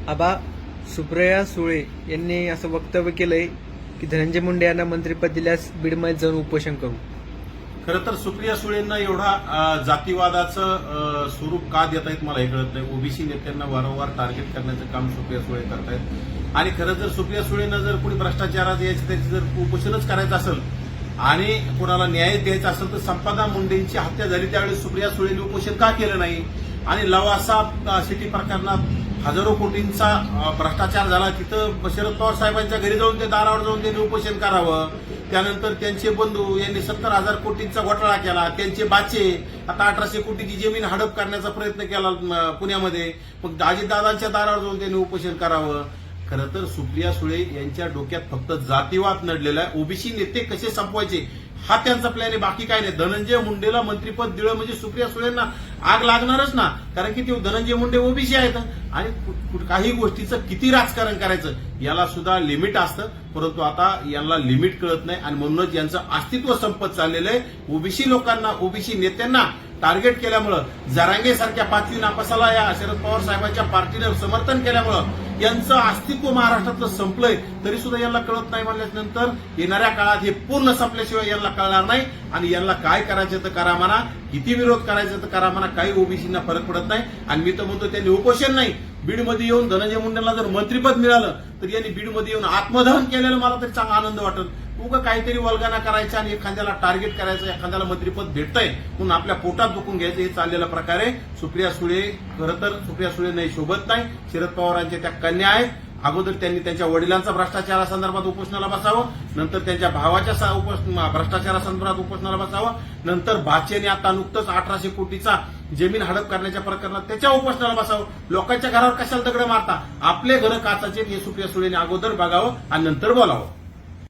आबा, सुप्रिया सुळे यांनी असं वक्तव्य केलंय की धनंजय मुंडे यांना मंत्रिपद दिल्यास बीडमध्ये जाऊन उपोषण करू. खरं तर सुप्रिया सुळेंना एवढा जातीवादाचं स्वरूप का देत आहेत मला हे कळत नाही. ओबीसी नेत्यांना वारंवार टार्गेट करण्याचं काम सुप्रिया सुळे करतायत. आणि खरं जर सुप्रिया सुळेंना जर कोणी भ्रष्टाचारात यायचं त्याची जर उपोषणच करायचं असेल आणि कोणाला न्याय द्यायचा असेल तर संपदा मुंडेंची हत्या झाली त्यावेळेस सुप्रिया सुळेंनी उपोषण का केलं नाही. आणि लवासा सिटी प्रकरणात हजारो कोटींचा भ्रष्टाचार झाला, तिथं शरद पवार साहेबांच्या घरी जाऊन ते दारावर जाऊन त्यांनी उपोषण करावं. त्यानंतर त्यांचे बंधू यांनी 70,000 कोटींचा घोटाळा केला, त्यांचे बाचे आता 1800 कोटीची जमीन हडप करण्याचा प्रयत्न केला पुण्यामध्ये. मग अजितदादांच्या दारावर जाऊन त्यांनी उपोषण करावं. खरं तर सुप्रिया सुळे यांच्या डोक्यात फक्त जातीवाद नडलेला आहे. ओबीसी नेते कसे संपवायचे हा त्यांचा प्लॅन आहे, बाकी काय नाही. धनंजय मुंडेला मंत्रिपद दिलं म्हणजे सुप्रिया सुळेंना आग लागणारच ना, कारण की ते धनंजय मुंडे ओबीसी आहेत आणि काही गोष्टीचं किती राजकारण करायचं याला सुद्धा लिमिट असतं. परंतु आता यांना लिमिट कळत नाही आणि म्हणूनच यांचं अस्तित्व संपत चाललेलं आहे. ओबीसी लोकांना, ओबीसी नेत्यांना टार्गेट केल्यामुळं, जरांगे सारख्या 5वी नापासाला या शरद पवार साहेबांच्या पार्टीनं समर्थन केल्यामुळं यांचं अस्तित्व महाराष्ट्रातलं संपलंय. तरी सुद्धा यांना कळत नाही म्हणल्यानंतर येणाऱ्या काळात हे पूर्ण संपल्याशिवाय यांना कळणार नाही. आणि यांना काय करायचं तर करा म्हणा, किती विरोध करायचं तर करा म्हणा, काही ओबीसींना फरक पडत नाही. आणि मी तर म्हणतो त्यांनी उपोषण नाही, बीडमध्ये येऊन धनंजय मुंडेंना जर मंत्रिपद मिळालं तर यांनी बीडमध्ये येऊन आत्मदहन केलेलं मला तरी चांगला आनंद वाटेल. उगा काहीतरी वल्गना करायचा आणि एखाद्याला टार्गेट करायचं, एखाद्याला मंत्रिपद भेटतंय म्हणून आपल्या पोटात दुखून घ्यायचं, हे चाललेला प्रकार आहे. सुप्रिया सुळे खरं तर सुप्रिया सुळे नाही शोभत नाही. शरद पवारांच्या त्या कन्या आहेत. अगोदर त्यांनी त्यांच्या वडिलांचा भ्रष्टाचारासंदर्भात उपोषणाला बसावं, नंतर त्यांच्या भावाच्या भ्रष्टाचारासंदर्भात उपोषणाला बसावं, नंतर भाचेने आता नुकतंच 1800 कोटीचा जमीन हडप करण्याच्या प्रकरणात त्याच्या उपोषणाला बसावं. लोकांच्या घरावर कशाला दगड मारता? आपले घर काचाचे हे सुप्रिया सुळेने अगोदर बघावं आणि नंतर बोलावं.